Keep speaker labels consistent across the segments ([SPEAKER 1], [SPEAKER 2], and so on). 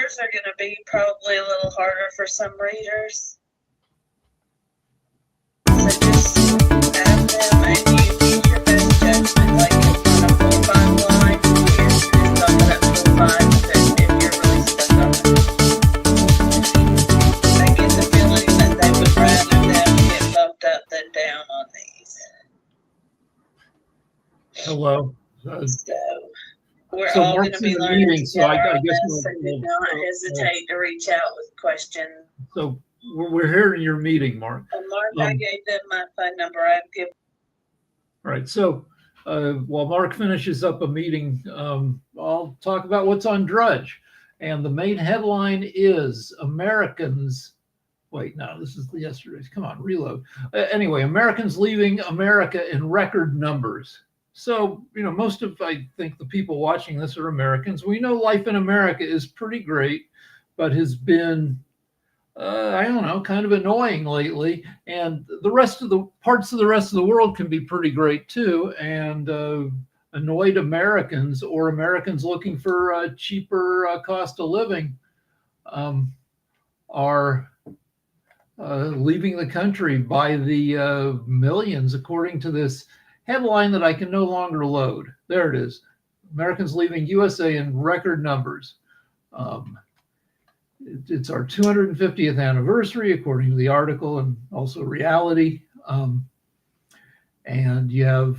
[SPEAKER 1] yours are going to be probably a little harder for some readers. So just add them and you use your best judgment. Like on a full 5 line, here's on that full 5 that if you're really stuck on it. I get the feeling that they would rather them get bumped up than down on these.
[SPEAKER 2] Hello.
[SPEAKER 1] So we're
[SPEAKER 2] So
[SPEAKER 1] all going to
[SPEAKER 2] Mark's
[SPEAKER 1] be
[SPEAKER 2] in the
[SPEAKER 1] learning
[SPEAKER 2] meeting, so
[SPEAKER 1] together
[SPEAKER 2] I
[SPEAKER 1] on
[SPEAKER 2] guess
[SPEAKER 1] this, and do not hesitate to reach out with questions.
[SPEAKER 2] So we're here in your meeting, Mark.
[SPEAKER 1] Mark, I gave them my phone number. I've given.
[SPEAKER 2] All right. So while Mark finishes up a meeting, I'll talk about what's on Drudge. And the main headline is Americans. Wait, no, this is yesterday's. Come on, reload. Anyway, Americans leaving America in record numbers. So, most of, I think, the people watching this are Americans. We know life in America is pretty great, but has been, I don't know, kind of annoying lately. And the rest of the parts of the rest of the world can be pretty great too. And annoyed Americans or Americans looking for a cheaper cost of living are leaving the country by the millions, according to this headline that I can no longer load. There it is. Americans leaving USA in record numbers. It's our 250th anniversary, according to the article, and also reality. And you have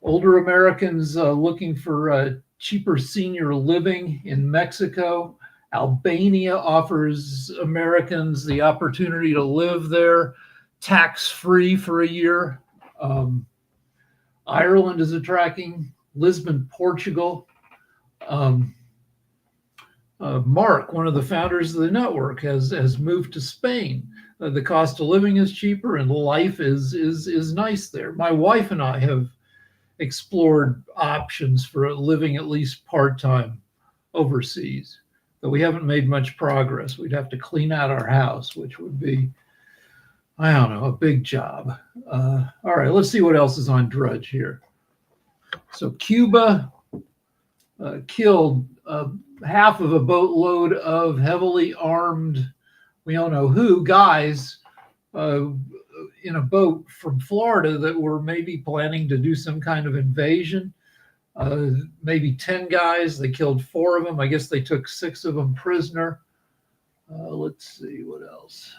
[SPEAKER 2] older Americans looking for cheaper senior living in Mexico. Albania offers Americans the opportunity to live there tax-free for a year. Ireland is attracting, Lisbon, Portugal. Mark, one of the founders of the network, has moved to Spain. The cost of living is cheaper and life is nice there. My wife and I have explored options for living at least part-time overseas, but we haven't made much progress. We'd have to clean out our house, which would be, I don't know, a big job. All right, let's see what else is on Drudge here. So Cuba killed half of a boatload of heavily armed, we don't know who, guys in a boat from Florida that were maybe planning to do some kind of invasion. Maybe 10 guys. They killed 4 of them. I guess they took 6 of them prisoner. Let's see what else.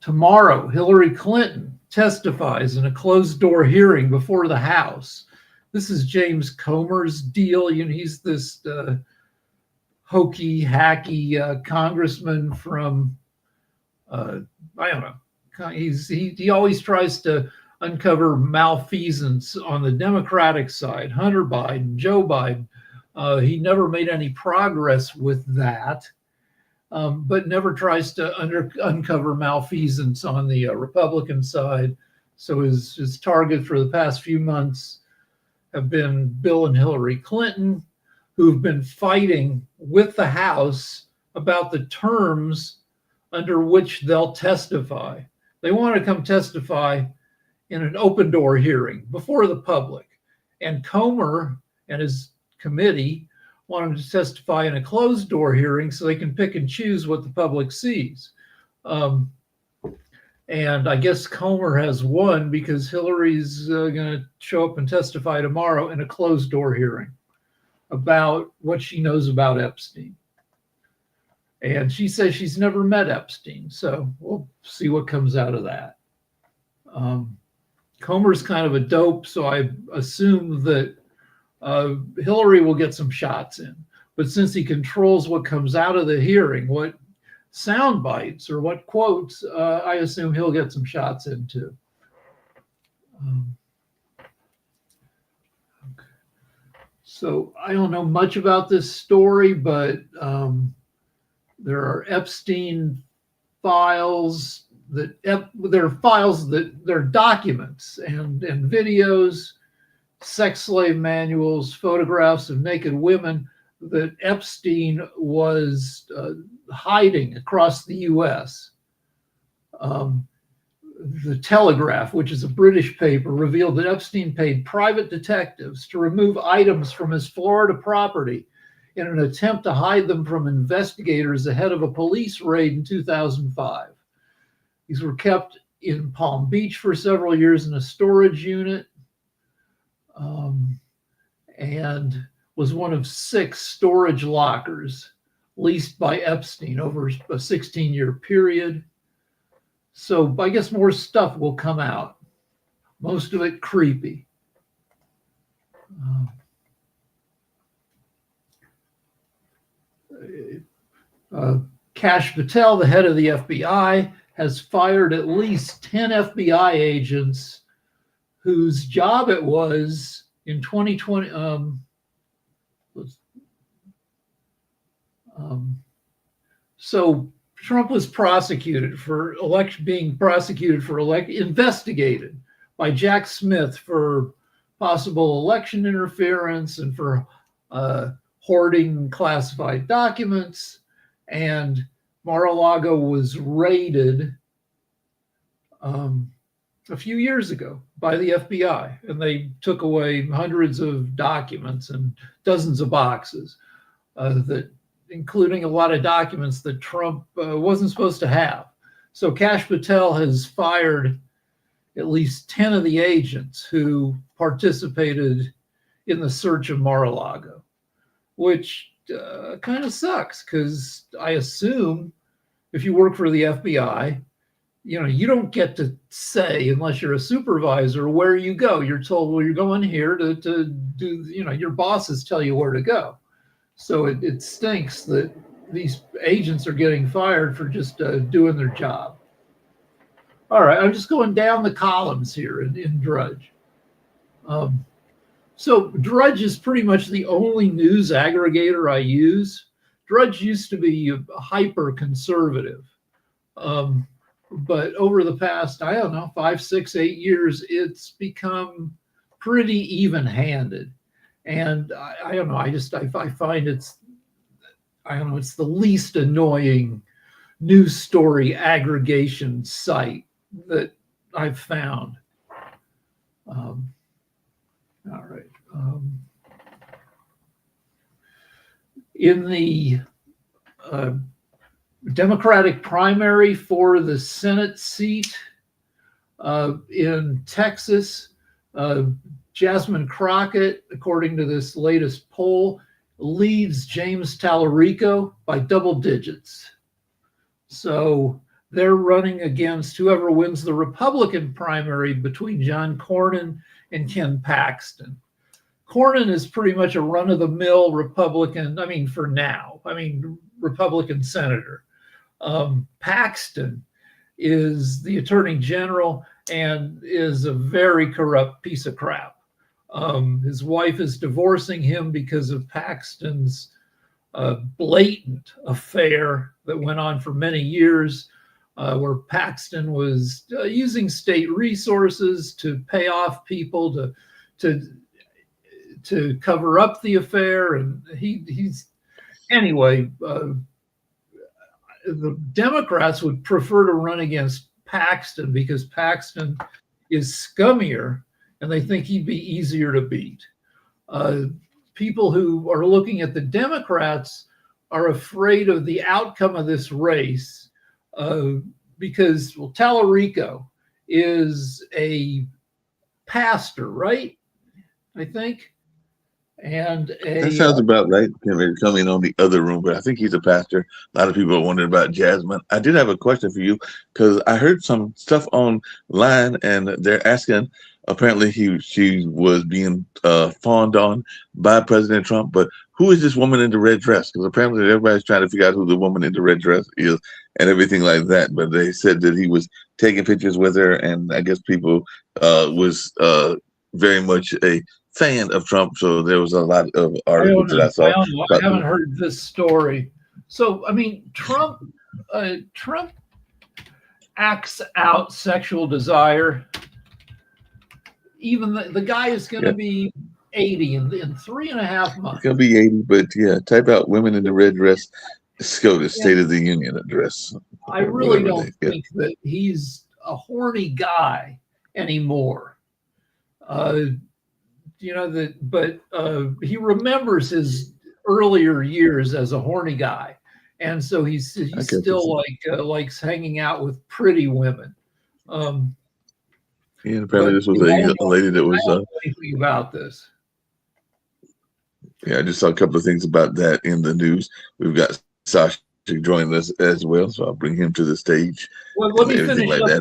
[SPEAKER 2] Tomorrow, Hillary Clinton testifies in a closed-door hearing before the House. This is James Comer's deal. He's this hokey, hacky congressman from, I don't know. He always tries to uncover malfeasance on the Democratic side. Hunter Biden, Joe Biden. He never made any progress with that, but never tries to uncover malfeasance on the Republican side. So his target for the past few months have been Bill and Hillary Clinton, who've been fighting with the House about the terms under which they'll testify. They want to come testify in an open door hearing before the public. And Comer and his committee want them to testify in a closed door hearing so they can pick and choose what the public sees. And I guess Comer has won because Hillary's going to show up and testify tomorrow in a closed door hearing about what she knows about Epstein. And she says she's never met Epstein. So we'll see what comes out of that. Comer's kind of a dope, so I assume that Hillary will get some shots in. But since he controls what comes out of the hearing, what sound bites or what quotes, I assume he'll get some shots in too. Okay. So I don't know much about this story, but there are Epstein files that they're documents and videos, sex slave manuals, photographs of naked women that Epstein was hiding across the U.S. The Telegraph, which is a British paper, revealed that Epstein paid private detectives to remove items from his Florida property in an attempt to hide them from investigators ahead of a police raid in 2005. These were kept in Palm Beach for several years in a storage unit, and was one of 6 storage lockers leased by Epstein over a 16-year period. So I guess more stuff will come out, most of it creepy. Kash Patel, the head of the FBI, has fired at least 10 FBI agents whose job it was in 2020. So Trump was prosecuted for investigated by Jack Smith for possible election interference and for hoarding classified documents. And Mar-a-Lago was raided a few years ago by the FBI, and they took away hundreds of documents and dozens of boxes, including a lot of documents that Trump wasn't supposed to have. So Kash Patel has fired at least 10 of the agents who participated in the search of Mar-a-Lago, which kind of sucks, because I assume if you work for the FBI, you don't get to say, unless you're a supervisor, where you go. You're told, well, you're going here to do, your bosses tell you where to go. So it stinks that these agents are getting fired for just doing their job. All right, I'm just going down the columns here in Drudge. So Drudge is pretty much the only news aggregator I use. Drudge used to be hyper conservative. But over the past, 5, 6, 8 years, it's become pretty even-handed. And I don't know, I find it's the least annoying news story aggregation site that I've found. All right. In the Democratic primary for the Senate seat in Texas, Jasmine Crockett, according to this latest poll, leads James Tallarico by double digits. So they're running against whoever wins the Republican primary between John Cornyn and Ken Paxton. Cornyn is pretty much a run-of-the-mill Republican, for now, Republican senator. Paxton is the attorney general and is a very corrupt piece of crap. His wife is divorcing him because of Paxton's blatant affair that went on for many years, where Paxton was using state resources to pay off people to cover up the affair. And the Democrats would prefer to run against Paxton because Paxton is scummier and they think he'd be easier to beat. People who are looking at the Democrats are afraid of the outcome of this race because, Tallarico is a pastor, right? I think. And
[SPEAKER 3] that sounds about right. Coming on the other room, but I think he's a pastor. A lot of people are wondering about Jasmine. I did have a question for you because I heard some stuff online, and they're asking. Apparently, she was being fawned on by President Trump. But who is this woman in the red dress? Because apparently everybody's trying to figure out who the woman in the red dress is and everything like that. But they said that he was taking pictures with her, and I guess people was very much a fan of Trump, so there was a lot of articles that I saw.
[SPEAKER 2] I haven't heard this story. So, Trump acts out sexual desire. Even the guy is going to be 80 in 3.5 months.
[SPEAKER 3] He's going to be 80, but yeah, type out women in the red dress. Let's go to State of the Union address.
[SPEAKER 2] I really don't think that he's a horny guy anymore. But he remembers his earlier years as a horny guy, and so he's still likes hanging out with pretty women.
[SPEAKER 3] And apparently this was a lady that was.
[SPEAKER 2] I don't know anything about this.
[SPEAKER 3] Yeah, I just saw a couple of things about that in the news. We've got Sasha joining us as well, so I'll bring him to the stage.
[SPEAKER 2] Well, let me finish
[SPEAKER 3] like
[SPEAKER 2] up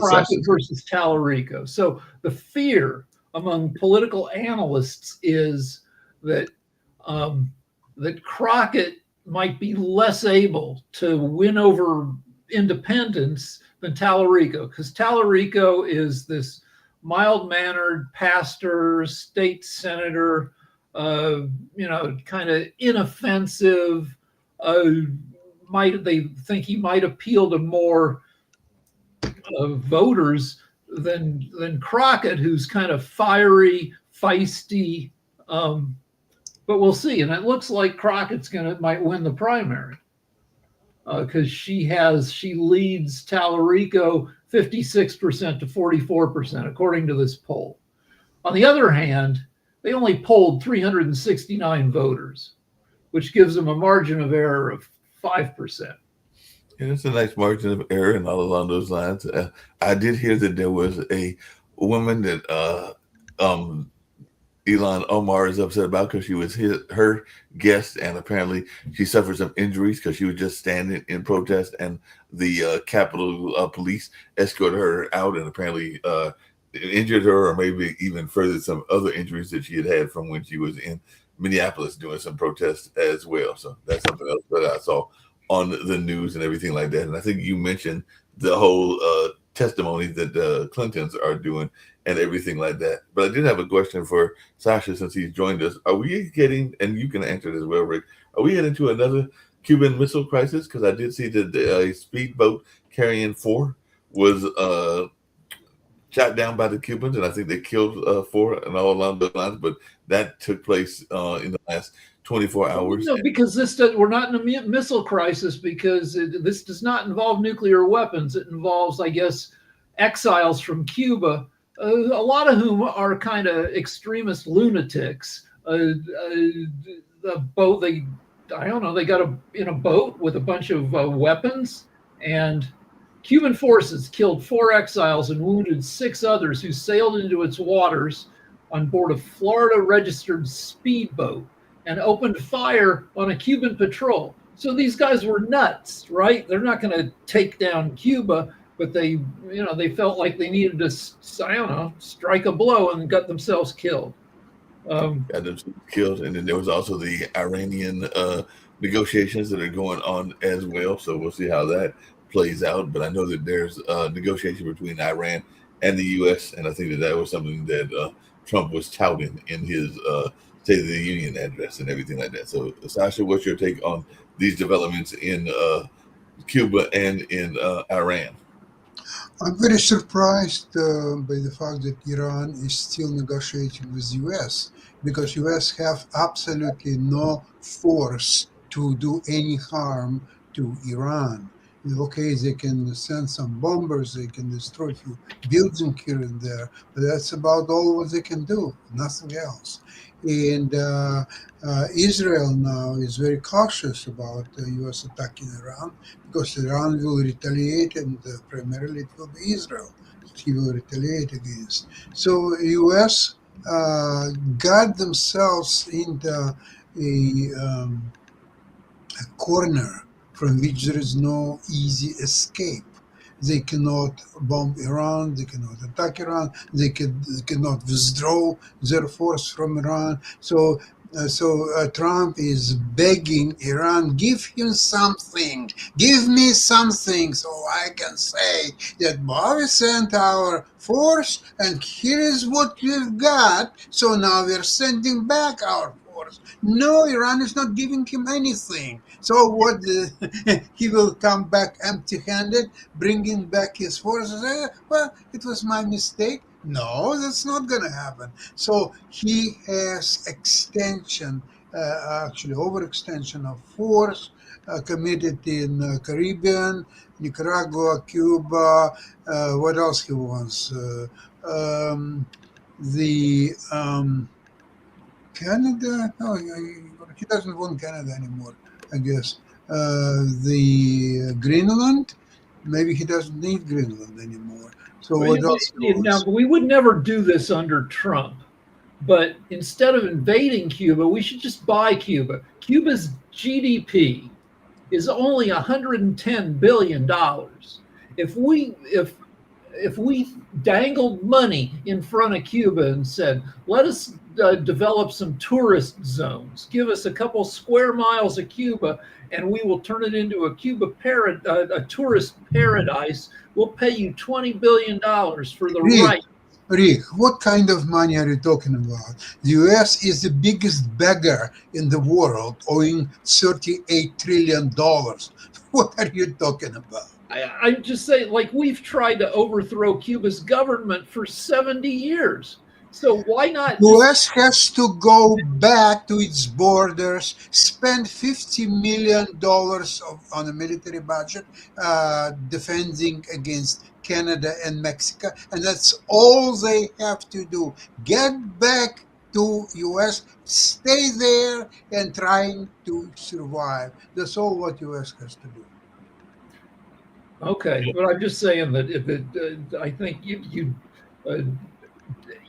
[SPEAKER 2] Crockett versus Tallarico. So the fear among political analysts is that that Crockett might be less able to win over independents than Tallarico, because Tallarico is this mild-mannered pastor, state senator, kind of inoffensive. They think he might appeal to more voters than Crockett, who's kind of fiery, feisty. But we'll see. And it looks like Crockett's might win the primary because she leads Tallarico 56% to 44%, according to this poll. On the other hand, they only polled 369 voters, which gives them a margin of error of 5%.
[SPEAKER 3] Yeah, it's a nice margin of error and all along those lines. I did hear that there was a woman that Ilhan Omar is upset about because she was her guest, and apparently she suffered some injuries because she was just standing in protest, and the Capitol police escorted her out and apparently injured her, or maybe even furthered some other injuries that she had from when she was in Minneapolis doing some protests as well. So that's something else that I saw on the news and everything like that. And I think you mentioned the whole testimony that the Clintons are doing and everything like that. But I did have a question for Sasha since he's joined us. Are we getting, and you can answer this as well, Rick, are we heading to another Cuban Missile Crisis? Because I did see that a speedboat carrying 4 was shot down by the Cubans, and I think they killed 4 and all along those lines. But that took place in the last 24 hours.
[SPEAKER 2] No, because we're not in a missile crisis because this does not involve nuclear weapons. It involves, I guess, exiles from Cuba, a lot of whom are kind of extremist lunatics. They got in a boat with a bunch of weapons, and Cuban forces killed 4 exiles and wounded 6 others who sailed into its waters on board a Florida-registered speedboat and opened fire on a Cuban patrol. So these guys were nuts, right? They're not going to take down Cuba, but they felt like they needed to, strike a blow and got themselves killed.
[SPEAKER 3] Got themselves killed, and then there was also the Iranian negotiations that are going on as well. So we'll see how that plays out. But I know that there's a negotiation between Iran and the U.S., and I think that was something that Trump was touting in his State of the Union address and everything like that. So, Sasha, what's your take on these developments in Cuba and in Iran?
[SPEAKER 4] I'm very surprised by the fact that Iran is still negotiating with U.S. because U.S. have absolutely no force to do any harm to Iran. Okay, they can send some bombers, they can destroy a few buildings here and there, but that's about all what they can do, nothing else. And Israel now is very cautious about the U.S. attacking Iran because Iran will retaliate, and primarily it will be Israel he will retaliate against. So U.S. got themselves into a corner from which there is no easy escape. They cannot bomb Iran, they cannot attack Iran, they cannot withdraw their force from Iran. So Trump is begging Iran, give him something, give me something so I can say that we sent our force and here is what we've got, so now we're sending back our force. No, Iran is not giving him anything. So what? He will come back empty-handed, bringing back his forces. Well, it was my mistake. No, that's not going to happen. So he has extension actually overextension of force committed in Caribbean, Nicaragua, Cuba. What else he wants? The Canada? No, he doesn't want Canada anymore, I guess. The Greenland? Maybe he doesn't need Greenland anymore. So what else he
[SPEAKER 2] Now,
[SPEAKER 4] wants?
[SPEAKER 2] we would never do this under Trump, but instead of invading Cuba, we should just buy Cuba. Cuba's GDP is only $110 billion. If we dangled money in front of Cuba and said, let us develop some tourist zones, give us a couple square miles of Cuba, and we will turn it into a tourist paradise. We'll pay you $20 billion for the
[SPEAKER 4] Rick,
[SPEAKER 2] right.
[SPEAKER 4] Rick, what kind of money are you talking about? The US is the biggest beggar in the world, owing $38 trillion. What are you talking about?
[SPEAKER 2] I'm just saying, like, we've tried to overthrow Cuba's government for 70 years. So why not
[SPEAKER 4] US has to go back to its borders, spend $50 million on a military budget, defending against Canada and Mexico, and that's all they have to do. Get back to US, stay there, and trying to survive. That's all what US has to do.
[SPEAKER 2] Okay, but I'm just saying that if it, I think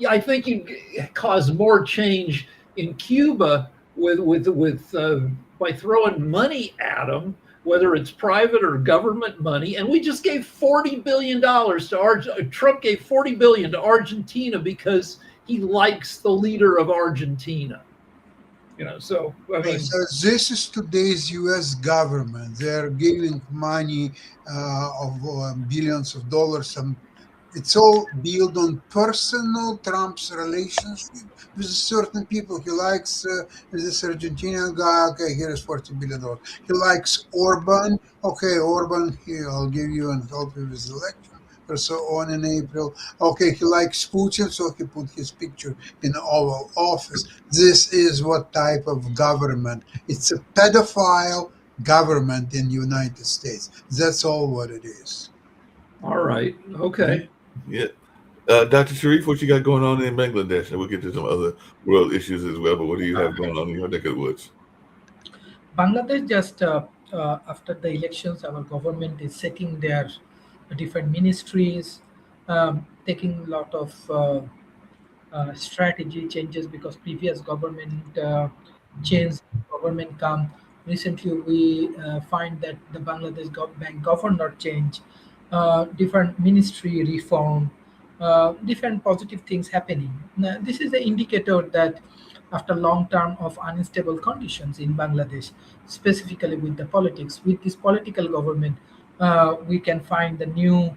[SPEAKER 2] I think you cause more change in Cuba with by throwing money at them, whether it's private or government money. And we just gave $40 billion to Trump gave $40 billion to Argentina because he likes the leader of Argentina. So I mean,
[SPEAKER 4] So this is today's U.S. government. They're giving money of billions of dollars. It's all built on personal Trump's relationship with certain people. He likes this Argentinian guy. Okay, here is $40 billion. He likes Orban. Okay, Orban, here, I'll give you and help you with the election or so on in April. Okay, he likes Putin, so he put his picture in Oval Office. This is what type of government. It's a pedophile government in the United States. That's all what it is.
[SPEAKER 2] all right, okay.
[SPEAKER 3] Yeah. Dr. Sharif, what you got going on in Bangladesh? And we'll get to some other world issues as well, but what do you have going on in your neck of the woods?
[SPEAKER 5] Bangladesh just after the elections, our government is setting their different ministries, taking a lot of strategy changes because previous government changed, government come. Recently, we find that the Bangladesh bank governor change, different ministry reform, different positive things happening. Now, this is the indicator that after long term of unstable conditions in Bangladesh, specifically with the politics, with this political government, we can find the new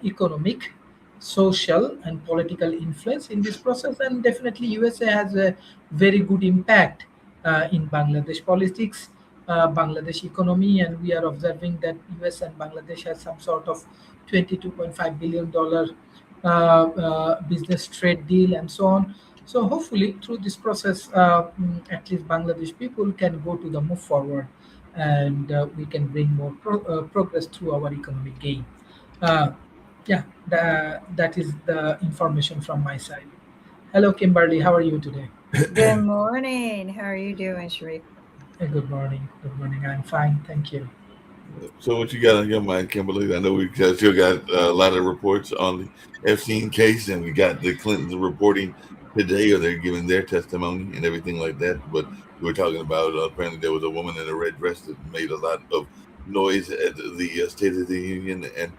[SPEAKER 5] economic, social, and political influence in this process. And definitely, USA has a very good impact in Bangladesh politics, Bangladesh economy, and we are observing that US and Bangladesh has some sort of $22.5 billion business trade deal and so on. So hopefully, through this process, at least Bangladesh people can go to the move forward, and we can bring more progress through our economic gain. Uh, yeah, that is the information from my side. Hello, Kimberly. How are you today?
[SPEAKER 6] Good morning. How are you doing, Sharif?
[SPEAKER 5] Good morning. Good morning. I'm fine. Thank you.
[SPEAKER 3] So what you got on your mind, Kimberly? I know we still got a lot of reports on the Epstein case, and we got the Clintons reporting today, or they're giving their testimony and everything like that. But we were talking about apparently there was a woman in a red dress that made a lot of noise at the State of the Union, and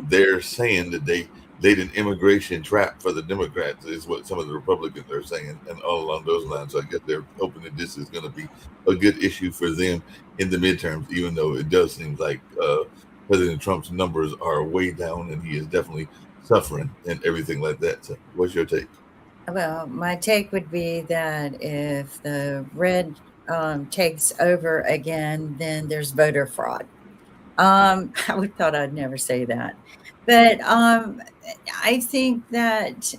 [SPEAKER 3] they're saying that they laid an immigration trap for the Democrats, is what some of the Republicans are saying, and all along those lines. So I guess they're hoping that this is going to be a good issue for them in the midterms, even though it does seem like President Trump's numbers are way down and he is definitely suffering and everything like that. So what's your take?
[SPEAKER 6] Well, my take would be that if the red takes over again, then there's voter fraud. I would thought I'd never say that, but I think that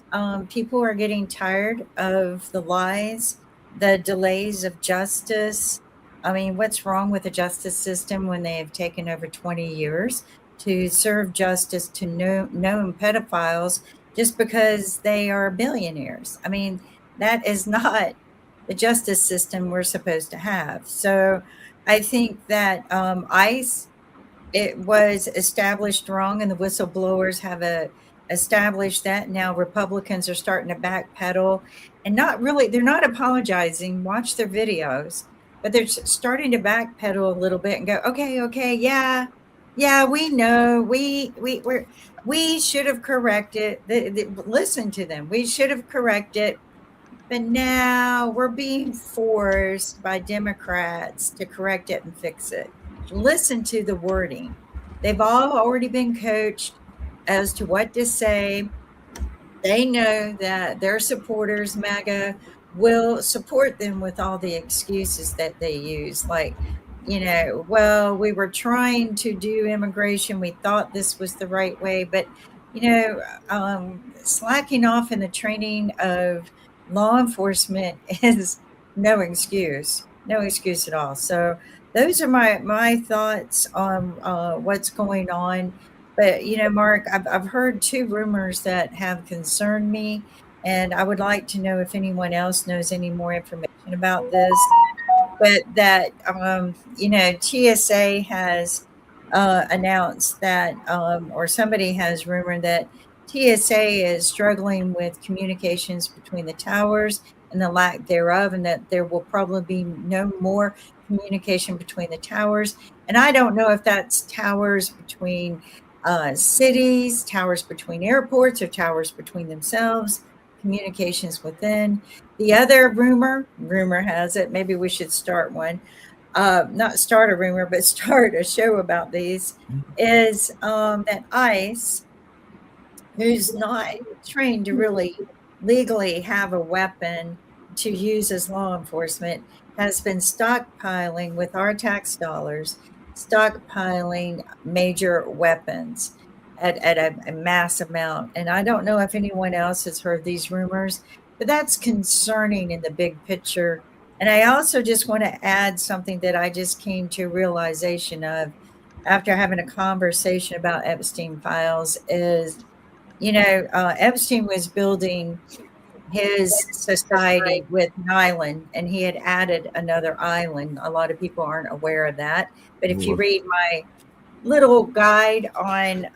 [SPEAKER 6] people are getting tired of the lies the delays of justice. I mean, what's wrong with the justice system when they have taken over 20 years to serve justice to known pedophiles just because they are billionaires? I mean, that is not the justice system we're supposed to have. So I think that ICE, it was established wrong, and the whistleblowers have established that. Now Republicans are starting to backpedal, and they're not apologizing. Watch their videos, but they're starting to backpedal a little bit and go, okay, yeah, we know, we should have corrected. Listen to them. We should have corrected, but now we're being forced by Democrats to correct it and fix it. Listen to the wording. They've all already been coached as to what to say. They know that their supporters, MAGA, will support them with all the excuses that they use. Like, well, we were trying to do immigration. We thought this was the right way. But, slacking off in the training of law enforcement is no excuse at all. So those are my thoughts on what's going on. But, Mark, I've heard 2 rumors that have concerned me, and I would like to know if anyone else knows any more information about this. But that, TSA has announced that, or somebody has rumored that TSA is struggling with communications between the towers and the lack thereof, and that there will probably be no more communication between the towers. And I don't know if that's towers between cities, towers between airports, or towers between themselves, communications within. The other rumor has it, maybe we should start one, not start a rumor, but start a show about these, is that ICE, who's not trained to really legally have a weapon to use as law enforcement, has been stockpiling with our tax dollars, stockpiling major weapons at a mass amount. And I don't know if anyone else has heard these rumors, but that's concerning in the big picture. And I also just want to add something that I just came to realization of after having a conversation about Epstein files is, Epstein was building his society with an island, and he had added another island. A lot of people aren't aware of that. But if you read my little guide on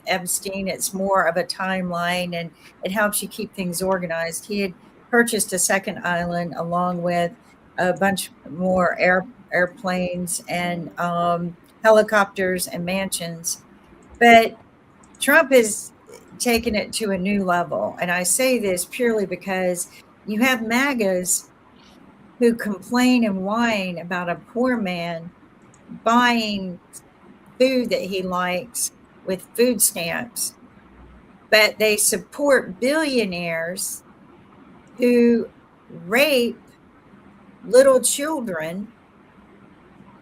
[SPEAKER 6] Epstein, it's more of a timeline, and it helps you keep things organized. He had purchased a second island along with a bunch more airplanes and helicopters and mansions. But Trump is taking it to a new level. And I say this purely because you have MAGAs who complain and whine about a poor man buying food that he likes with food stamps, but they support billionaires who rape little children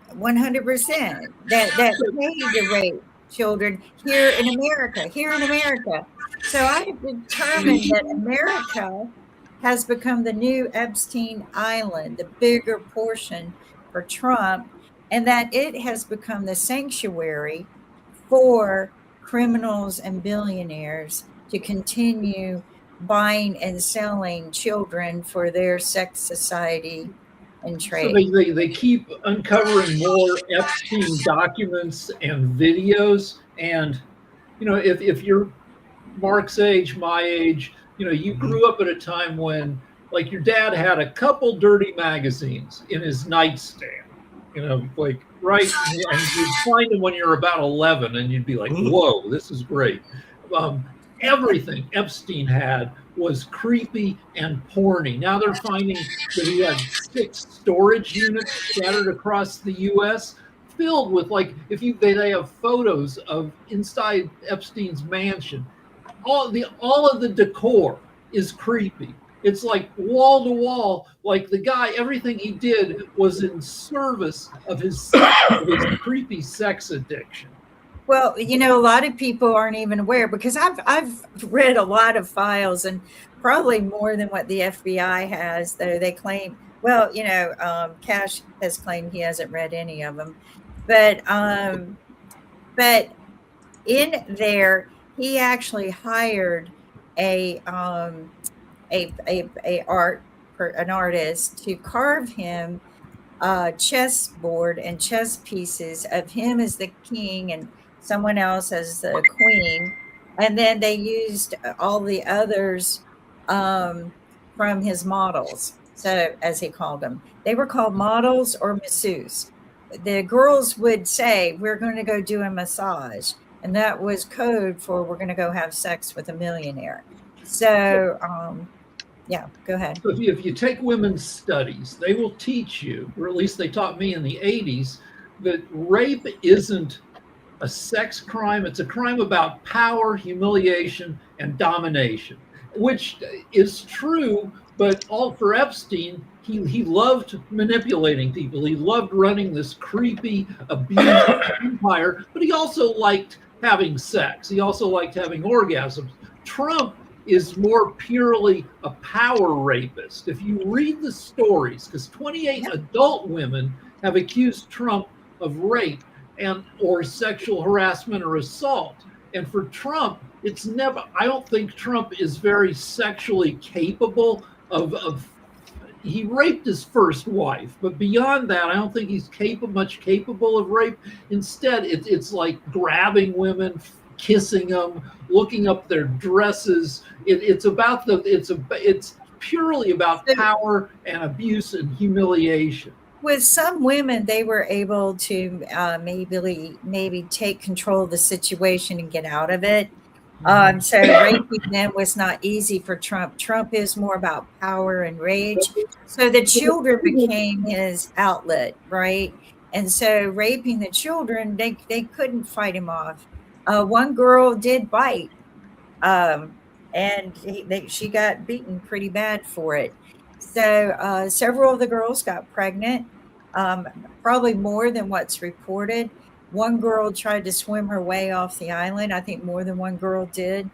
[SPEAKER 6] 100%, that pay to rape children here in America. So I have determined that America has become the new Epstein Island, the bigger portion for Trump, and that it has become the sanctuary for criminals and billionaires to continue buying and selling children for their sex society and trade.
[SPEAKER 2] So they keep uncovering more Epstein documents and videos. And, if you're Mark's age, my age, you grew up at a time when, like, your dad had a couple dirty magazines in his nightstand, right? And you'd find them when you're about 11, and you'd be like, whoa, this is great. Everything Epstein had was creepy and porny. Now they're finding that he had 6 storage units scattered across the U.S. filled with, they have photos of inside Epstein's mansion. All of the decor is creepy. It's like wall to wall, like the guy, everything he did was in service of his creepy sex addiction.
[SPEAKER 6] Well, a lot of people aren't even aware, because I've read a lot of files, and probably more than what the FBI has, though they claim. Well, Cash has claimed he hasn't read any of them, but in there, he actually hired a an artist to carve him chessboard and chess pieces of him as the king and someone else as the queen, and then they used all the others from his models. So, as he called them, they were called models or masseuse. The girls would say, "We're going to go do a massage," and that was code for "We're going to go have sex with a millionaire." So, yeah, go ahead.
[SPEAKER 2] So if you take women's studies, they will teach you, or at least they taught me in the 80s, that rape isn't a sex crime. It's a crime about power, humiliation, and domination, which is true, but all for Epstein, he loved manipulating people. He loved running this creepy, abusive empire, but he also liked having sex. He also liked having orgasms. Trump is more purely a power rapist. If you read the stories, because 28 adult women have accused Trump of rape and or sexual harassment or assault. And for Trump, it's never, I don't think Trump is very sexually capable of he raped his first wife, but beyond that, I don't think he's much capable of rape. Instead, it's like grabbing women, kissing them, looking up their dresses. It's purely about power and abuse and humiliation.
[SPEAKER 6] With some women, they were able to maybe take control of the situation and get out of it. So raping them was not easy for Trump. Trump is more about power and rage. So the children became his outlet, right? And so raping the children, they couldn't fight him off. One girl did bite, and she got beaten pretty bad for it. So several of the girls got pregnant, probably more than what's reported. One girl tried to swim her way off the island. I think more than one girl did.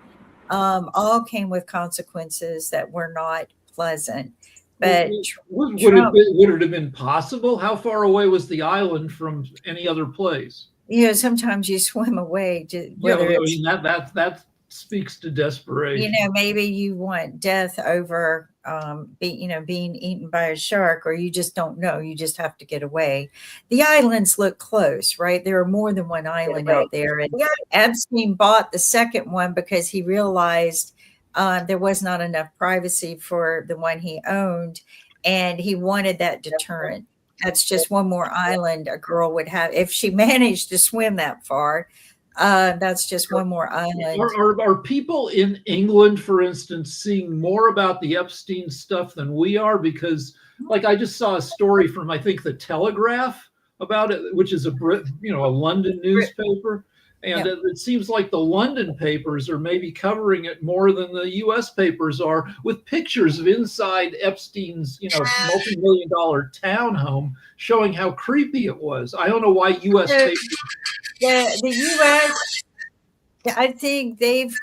[SPEAKER 6] All came with consequences that were not pleasant. But
[SPEAKER 2] would it have been possible? How far away was the island from any other place?
[SPEAKER 6] Sometimes you swim away.
[SPEAKER 2] That speaks to desperation.
[SPEAKER 6] Maybe you want death over being eaten by a shark, or you just don't know. You just have to get away. The islands look close, right? There are more than one island out there. And Epstein bought the second one because he realized there was not enough privacy for the one he owned, and he wanted that deterrent. That's just one more island a girl would have if she managed to swim that far. That's just one more island.
[SPEAKER 2] Are people in England, for instance, seeing more about the Epstein stuff than we are? Because, like, I just saw a story from, I think, the Telegraph about it, which is a London newspaper. And it seems like the London papers are maybe covering it more than the U.S. papers are, with pictures of inside Epstein's, multi-million-dollar townhome, showing how creepy it was. I don't know why U.S. papers.
[SPEAKER 6] The U.S., I think they've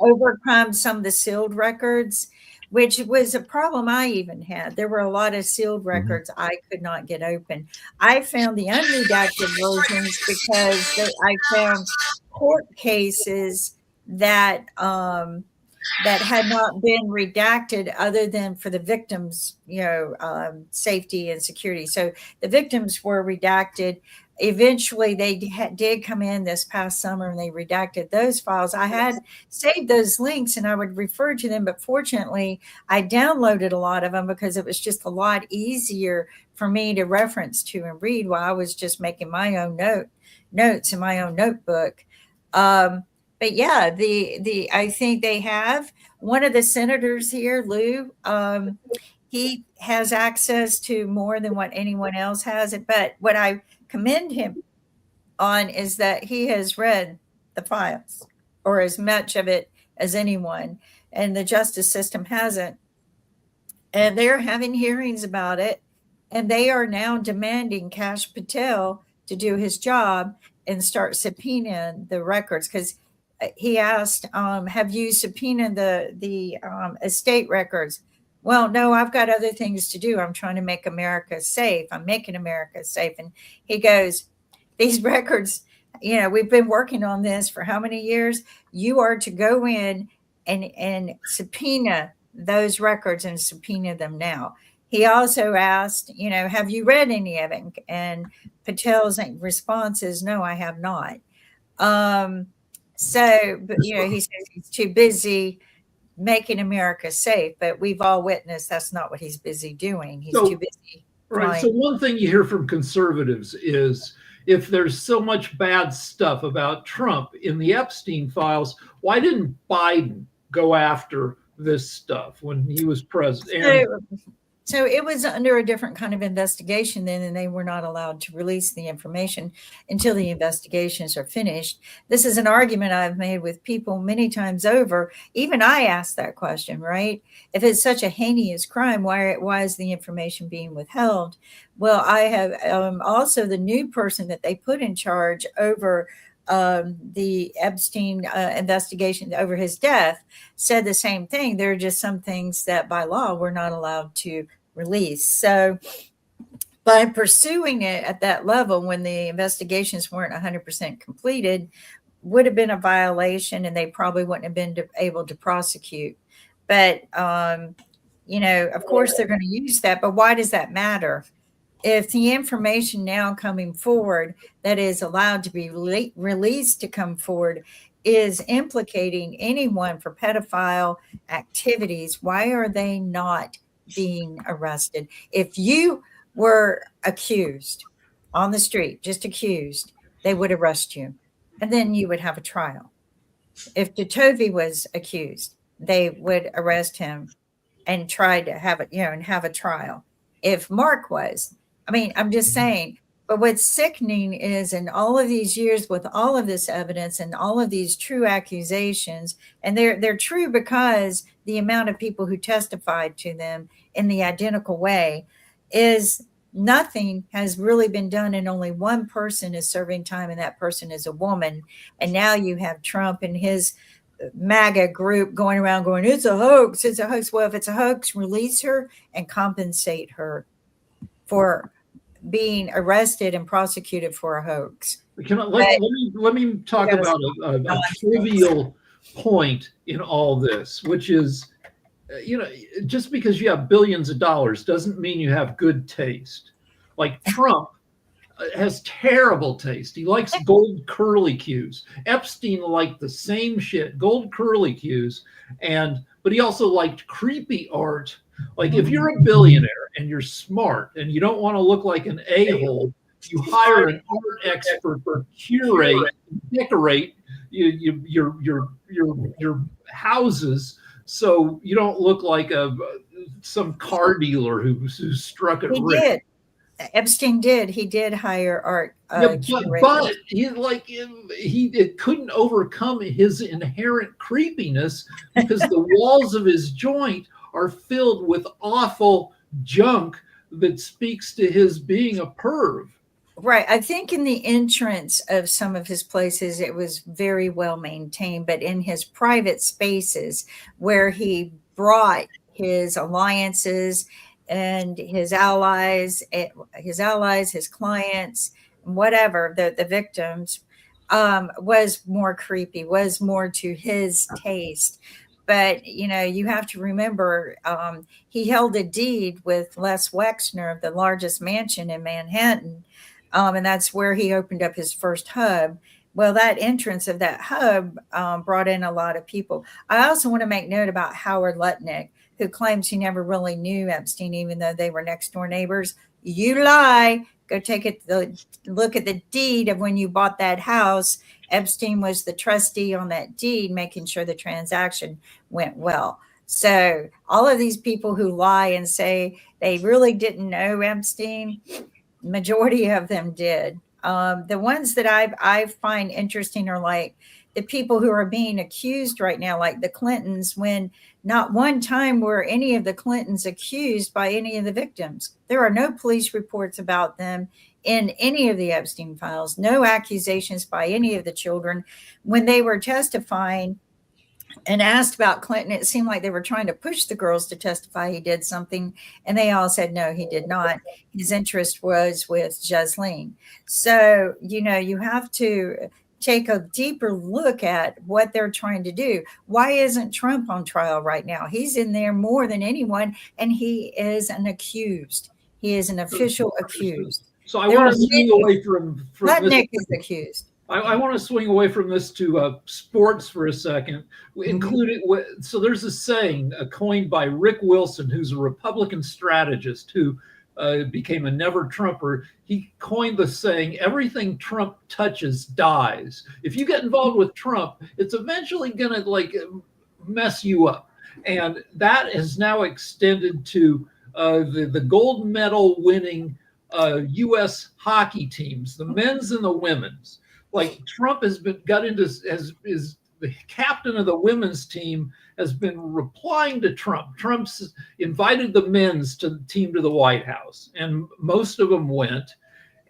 [SPEAKER 6] overcome some of the sealed records, which was a problem I even had. There were a lot of sealed records I could not get open. I found the unredacted versions because I found court cases that had not been redacted, other than for the victims, safety and security. So the victims were redacted. Eventually, they did come in this past summer, and they redacted those files. I had saved those links, and I would refer to them, but fortunately, I downloaded a lot of them because it was just a lot easier for me to reference to and read while I was just making my own notes in my own notebook. But yeah, I think they have one of the senators here, Lou. He has access to more than what anyone else has. But what I commend him on is that he has read the files, or as much of it as anyone, and the justice system hasn't. And they're having hearings about it, and they are now demanding Kash Patel to do his job and start subpoenaing the records, because he asked, have you subpoenaed the estate records? Well, no, I've got other things to do. I'm trying to make America safe. I'm making America safe. And he goes, these records, we've been working on this for how many years? You are to go in and subpoena those records and subpoena them now. He also asked, have you read any of it? And Patel's response is, no, I have not. But he says he's too busy making America safe, but we've all witnessed that's not what he's busy doing. He's too busy.
[SPEAKER 2] Right. So one thing you hear from conservatives is, if there's so much bad stuff about Trump in the Epstein files, why didn't Biden go after this stuff when he was president?
[SPEAKER 6] So it was under a different kind of investigation then, and they were not allowed to release the information until the investigations are finished. This is an argument I've made with people many times over. Even I asked that question, right? If it's such a heinous crime, why is the information being withheld? Well, I have also the new person that they put in charge over the Epstein investigation over his death said the same thing. There are just some things that by law we're not allowed to release. So by pursuing it at that level when the investigations weren't 100% completed would have been a violation, and they probably wouldn't have been able to prosecute. But, of course they're going to use that. But why does that matter? If the information now coming forward that is allowed to be released to come forward is implicating anyone for pedophile activities, why are they not being arrested? If you were accused on the street, just accused, they would arrest you, and then you would have a trial. If Tovey was accused, they would arrest him and try to have it, and have a trial. If Mark was, I'm just saying. But what's sickening is in all of these years with all of this evidence and all of these true accusations, and they're true because the amount of people who testified to them in the identical way, is nothing has really been done, and only one person is serving time, and that person is a woman. And now you have Trump and his MAGA group going around going, it's a hoax, it's a hoax. Well, if it's a hoax, release her and compensate her for being arrested and prosecuted for a hoax.
[SPEAKER 2] Let me talk about a trivial point in all this, which is, just because you have billions of dollars doesn't mean you have good taste. Like Trump has terrible taste. He likes gold curlicues. Epstein liked the same shit, gold curlicues, but he also liked creepy art. Like if you're a billionaire and you're smart and you don't want to look like an a-hole, you hire an art expert to curate, decorate your houses so you don't look like some car dealer who struck it rich.
[SPEAKER 6] He did. Epstein did. He did hire art.
[SPEAKER 2] But it couldn't overcome his inherent creepiness because the walls of his joint are filled with awful junk that speaks to his being a perv.
[SPEAKER 6] Right. I think in the entrance of some of his places, it was very well maintained, but in his private spaces where he brought his alliances and his allies, his clients, whatever, the victims, was more creepy, was more to his taste. But, you have to remember, he held a deed with Les Wexner of the largest mansion in Manhattan. And that's where he opened up his first hub. Well, that entrance of that hub brought in a lot of people. I also want to make note about Howard Lutnick, who claims he never really knew Epstein, even though they were next door neighbors. You lie. Go look at the deed of when you bought that house. Epstein was the trustee on that deed, making sure the transaction went well. So all of these people who lie and say they really didn't know Epstein, majority of them did. The ones that I find interesting are like the people who are being accused right now, like the Clintons, when not one time were any of the Clintons accused by any of the victims. There are no police reports about them in any of the Epstein files, no accusations by any of the children. When they were testifying and asked about Clinton, it seemed like they were trying to push the girls to testify he did something, and they all said no, he did not. His interest was with Ghislaine. So, you have to take a deeper look at what they're trying to do. Why isn't Trump on trial right now? He's in there more than anyone, and he is an accused. He is an official accused.
[SPEAKER 2] So I want to swing away from
[SPEAKER 6] Lutnick is accused.
[SPEAKER 2] I want to swing away from this to sports for a second. So there's a saying coined by Rick Wilson, who's a Republican strategist who became a never Trumper. He coined the saying, everything Trump touches dies. If you get involved with Trump, it's eventually going to mess you up. And that has now extended to the gold medal winning U.S. hockey teams, the men's and the women's. Like Trump is the captain of the women's team, has been replying to Trump. Trump's invited the men's team to the White House, and most of them went.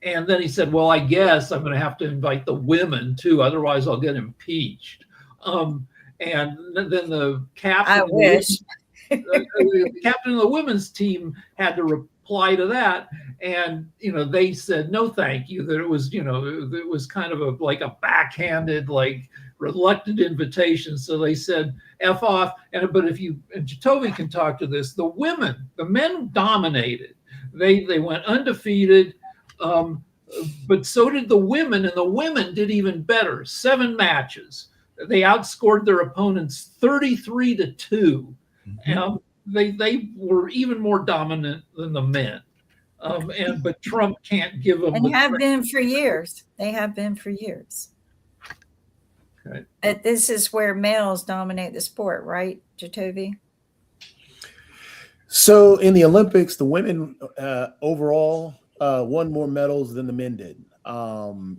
[SPEAKER 2] And then he said, well, I guess I'm going to have to invite the women too, otherwise I'll get impeached. And then the captain, the captain of the women's team had to reply to that. And, they said, no, thank you. That it was kind of like a backhanded, reluctant invitation. So they said, F off. And Jatovy can talk to this. The men dominated. They went undefeated. But so did the women, and the women did even better. 7 matches. They outscored their opponents 33-2. Mm-hmm. They were even more dominant than the men. But Trump can't give them.
[SPEAKER 6] And have been for years. They have been for years.
[SPEAKER 2] Okay.
[SPEAKER 6] This is where males dominate the sport, right, Jatovy?
[SPEAKER 7] So in the Olympics, the women overall won more medals than the men did.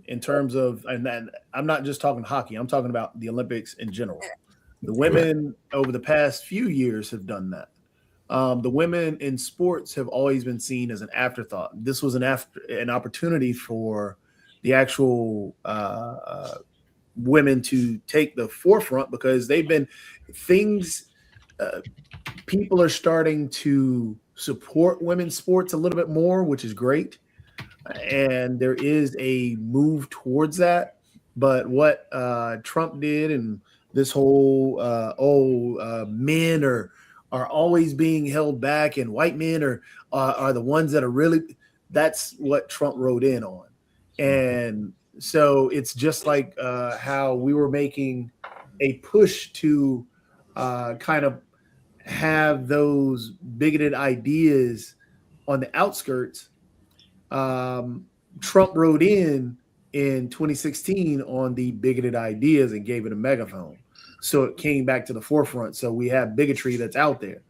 [SPEAKER 7] In terms of, and I'm not just talking hockey, I'm talking about the Olympics in general. The women over the past few years have done that. The women in sports have always been seen as an afterthought. This was an opportunity for the actual women to take the forefront, because they've been people are starting to support women's sports a little bit more, which is great. And there is a move towards that. But what Trump did, and this whole men are always being held back, and white men are the ones that are really, that's what Trump rode in on. And so it's just like how we were making a push to kind of have those bigoted ideas on the outskirts. Trump rode in 2016 on the bigoted ideas and gave it a megaphone. So it came back to the forefront. So we have bigotry that's out there,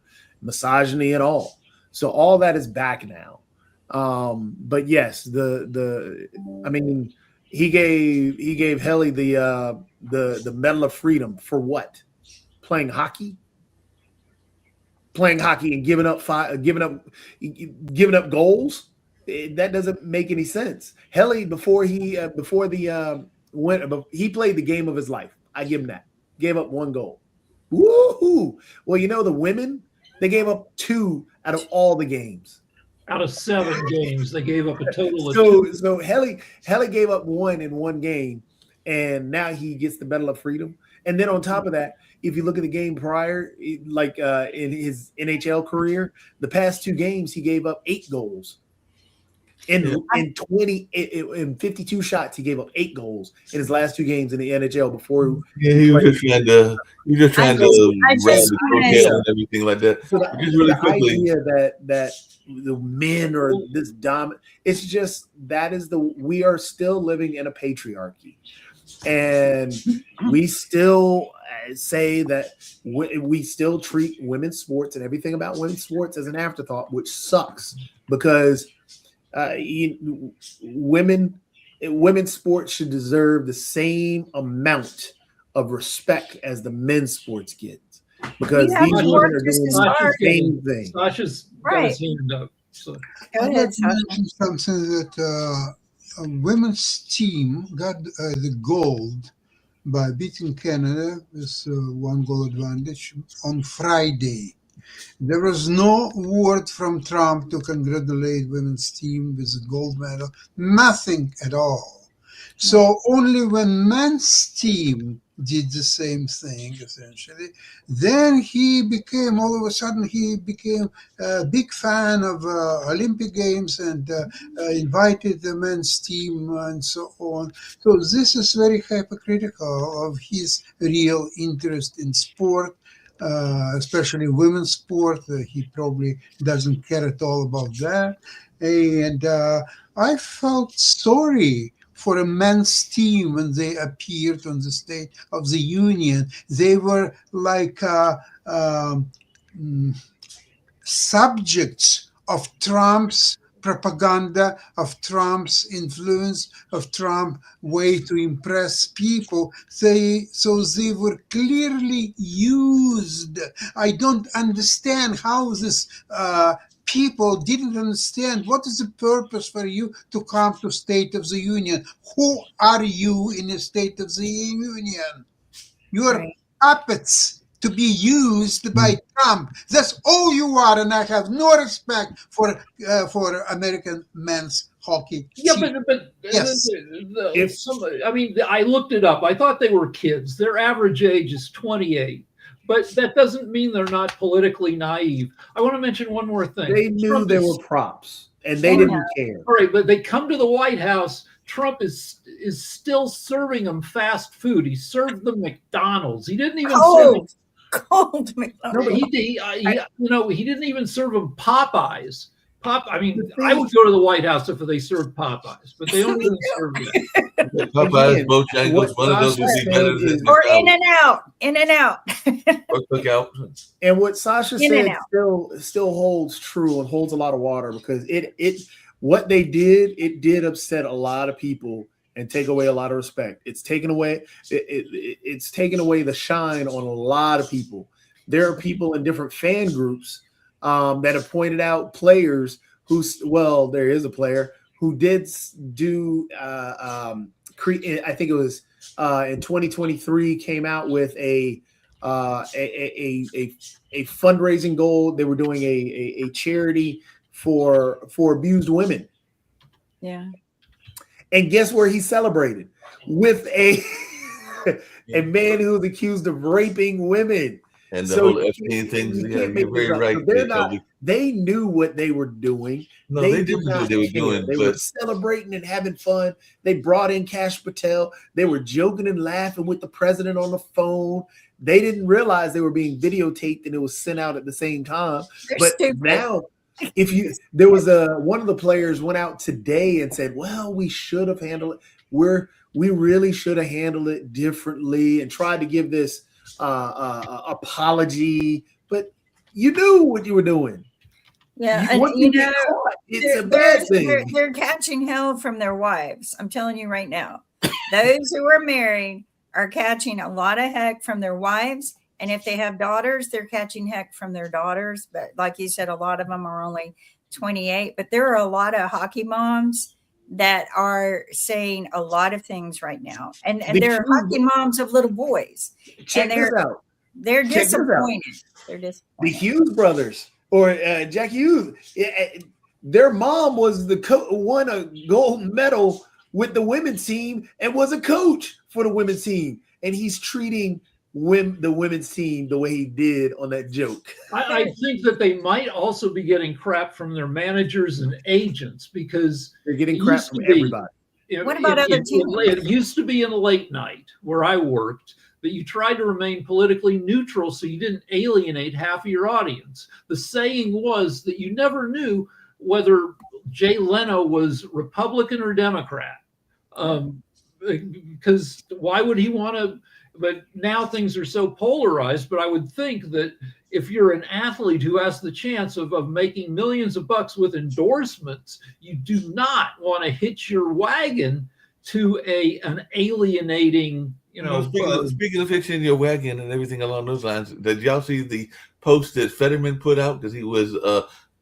[SPEAKER 7] misogyny and all. So all that is back now. But yes, he gave Haley the Medal of Freedom for what? Playing hockey and giving up goals. That doesn't make any sense. Haley, before he played the game of his life. I give him that. Gave up 1 goal. Woohoo! Well, the women, they gave up 2 out of all the games.
[SPEAKER 2] Out of 7 games, they gave up a total of 2.
[SPEAKER 7] So Haley gave up 1 in 1 game, and now he gets the Medal of Freedom. And then on top of that, if you look at the game prior, in his NHL career, the past 2 games, he gave up 8 goals. In 52 shots, he gave up 8 goals in his last 2 games in the NHL before.
[SPEAKER 3] Yeah, he was just trying to ride the coattail and everything like that.
[SPEAKER 7] So
[SPEAKER 3] just really quickly,
[SPEAKER 7] idea that the men are this dominant. It's just we are still living in a patriarchy, and we still say that we still treat women's sports and everything about women's sports as an afterthought, which sucks because. Women's sports should deserve the same amount of respect as the men's sports get, because these women are doing the same thing.
[SPEAKER 2] Sasha's got his hand up. So
[SPEAKER 6] Go
[SPEAKER 4] I'd
[SPEAKER 6] ahead,
[SPEAKER 4] like to
[SPEAKER 6] Sasha.
[SPEAKER 4] mention something that a women's team got the gold by beating Canada with 1 goal advantage on Friday. There was no word from Trump to congratulate women's team with a gold medal. Nothing at all. So only when men's team did the same thing, essentially, then all of a sudden, he became a big fan of Olympic Games and invited the men's team and so on. So this is very hypocritical of his real interest in sport, especially women's sport. He probably doesn't care at all about that. And I felt sorry for a men's team when they appeared on the State of the Union. They were like subjects of Trump's propaganda, of Trump's influence, of Trump's way to impress people. So they were clearly used. I don't understand how this people didn't understand what is the purpose for you to come to State of the Union. Who are you in the State of the Union? You are
[SPEAKER 6] Right.
[SPEAKER 4] puppets to be used by Trump. That's all you are, and I have no respect for American men's hockey.
[SPEAKER 2] yeah,
[SPEAKER 4] team.
[SPEAKER 2] but
[SPEAKER 4] Yes.
[SPEAKER 2] I mean, I looked it up. I thought they were kids. Their average age is 28. But that doesn't mean they're not politically naive. I want to mention one more thing.
[SPEAKER 7] They knew
[SPEAKER 2] Trump
[SPEAKER 7] they
[SPEAKER 2] is-
[SPEAKER 7] were props, and they
[SPEAKER 6] Oh,
[SPEAKER 7] didn't care.
[SPEAKER 2] All right, but they come to the White House. Trump is still serving them fast food. He served them McDonald's. He didn't even serve them.
[SPEAKER 6] Cold
[SPEAKER 2] No,
[SPEAKER 6] McDonald's.
[SPEAKER 2] but he didn't even serve them Popeyes. I mean,
[SPEAKER 7] The thing-
[SPEAKER 2] I would go to the White House if they served Popeyes, but they don't even serve that.
[SPEAKER 3] Popeyes,
[SPEAKER 7] Again,
[SPEAKER 3] Bojangles,
[SPEAKER 7] what
[SPEAKER 3] one of those would
[SPEAKER 7] Sasha
[SPEAKER 3] be better
[SPEAKER 7] said
[SPEAKER 3] than
[SPEAKER 7] is-
[SPEAKER 6] Or In and Out. In and Out.
[SPEAKER 3] or Cookout.
[SPEAKER 7] And what Sasha
[SPEAKER 6] In and
[SPEAKER 7] said
[SPEAKER 6] out.
[SPEAKER 7] still holds true and holds a lot of water, because what they did, it did upset a lot of people and take away a lot of respect. It's taken away it's taken away the shine on a lot of people. There are people in different fan groups that have pointed out players there is a player who did do I think it was in 2023 came out with a fundraising goal. They were doing a charity for abused women.
[SPEAKER 6] Yeah.
[SPEAKER 7] And guess where he celebrated? With a man who was accused of raping women.
[SPEAKER 3] And the
[SPEAKER 7] So
[SPEAKER 3] whole
[SPEAKER 7] you
[SPEAKER 3] Epstein thing.
[SPEAKER 7] you
[SPEAKER 3] Yeah,
[SPEAKER 7] can't make
[SPEAKER 3] you're very
[SPEAKER 7] this up.
[SPEAKER 3] right.
[SPEAKER 7] So they're
[SPEAKER 3] Jacoby.
[SPEAKER 7] not, they knew what they were doing.
[SPEAKER 3] No, they
[SPEAKER 7] did
[SPEAKER 3] didn't know
[SPEAKER 7] not
[SPEAKER 3] what they were
[SPEAKER 7] care.
[SPEAKER 3] doing,
[SPEAKER 7] They were
[SPEAKER 3] but
[SPEAKER 7] celebrating and having fun. They brought in Kash Patel. They were joking and laughing with the president on the phone. They didn't realize they were being videotaped and it was sent out at the same time.
[SPEAKER 6] They're
[SPEAKER 7] But
[SPEAKER 6] stupid.
[SPEAKER 7] now, there was one of the players went out today and said, "Well, we should have handled it. We really should have handled it differently and tried to give this apology." But you knew what you were doing.
[SPEAKER 6] Yeah. And
[SPEAKER 7] Once
[SPEAKER 6] you
[SPEAKER 7] get
[SPEAKER 6] know,
[SPEAKER 7] caught, it's a bad thing.
[SPEAKER 6] they're catching hell from their wives. I'm telling you right now. Those who are married are catching a lot of heck from their wives. And if they have daughters, they're catching heck from their daughters. But like you said, a lot of them are only 28. But there are a lot of hockey moms that are saying a lot of things right now. And they're hockey moms of little boys.
[SPEAKER 7] Check this out.
[SPEAKER 6] They're
[SPEAKER 7] Check this out.
[SPEAKER 6] disappointed. They're
[SPEAKER 7] The
[SPEAKER 6] disappointed.
[SPEAKER 7] Hughes brothers or Jack Hughes, their mom was won a gold medal with the women's team and was a coach for the women's team. And he's treating the women's team the way he did on that joke.
[SPEAKER 2] I think that they might also be getting crap from their managers and agents because
[SPEAKER 7] They're getting
[SPEAKER 2] It
[SPEAKER 7] crap
[SPEAKER 2] used
[SPEAKER 7] from
[SPEAKER 2] to be-
[SPEAKER 7] everybody.
[SPEAKER 6] What about other teams?
[SPEAKER 2] It used to be in late night where I worked that you tried to remain politically neutral so you didn't alienate half of your audience. The saying was that you never knew whether Jay Leno was Republican or Democrat. Because why would he want to? But now things are so polarized. But I would think that if you're an athlete who has the chance of making millions of bucks with endorsements, you do not want to hitch your wagon to an alienating,
[SPEAKER 3] speaking of fixing your wagon and everything along those lines, did y'all see the post that Fetterman put out because he was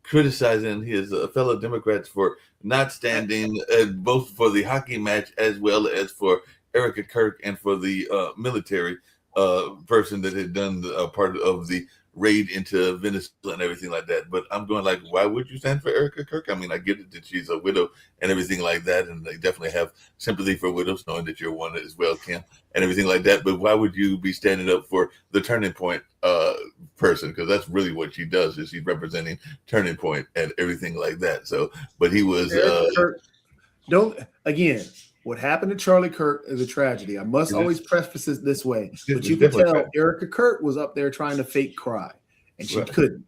[SPEAKER 3] criticizing his fellow Democrats for not standing both for the hockey match as well as for Erica Kirk and for the military person that had done the part of the raid into Venezuela and everything like that. But I'm going like, why would you stand for Erica Kirk? I mean, I get it that she's a widow and everything like that, and they definitely have sympathy for widows, knowing that you're one as well, Kim, and everything like that. But why would you be standing up for the Turning Point person? Because that's really what she does, is she's representing Turning Point and everything like that. So, but he was
[SPEAKER 7] again. What happened to Charlie Kirk is a tragedy. I must always preface it this way. But
[SPEAKER 3] It's
[SPEAKER 7] you can
[SPEAKER 3] definitely
[SPEAKER 7] tell Erica Kirk was up there trying to fake cry, and she couldn't.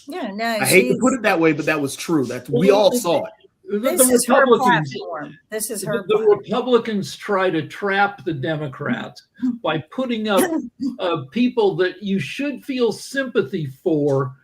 [SPEAKER 6] Yeah, no.
[SPEAKER 7] I hate to put it that way, but that was true. We all saw it.
[SPEAKER 6] This is her platform. This is her.
[SPEAKER 2] The Republicans try to trap the Democrats by putting up people that you should feel sympathy for,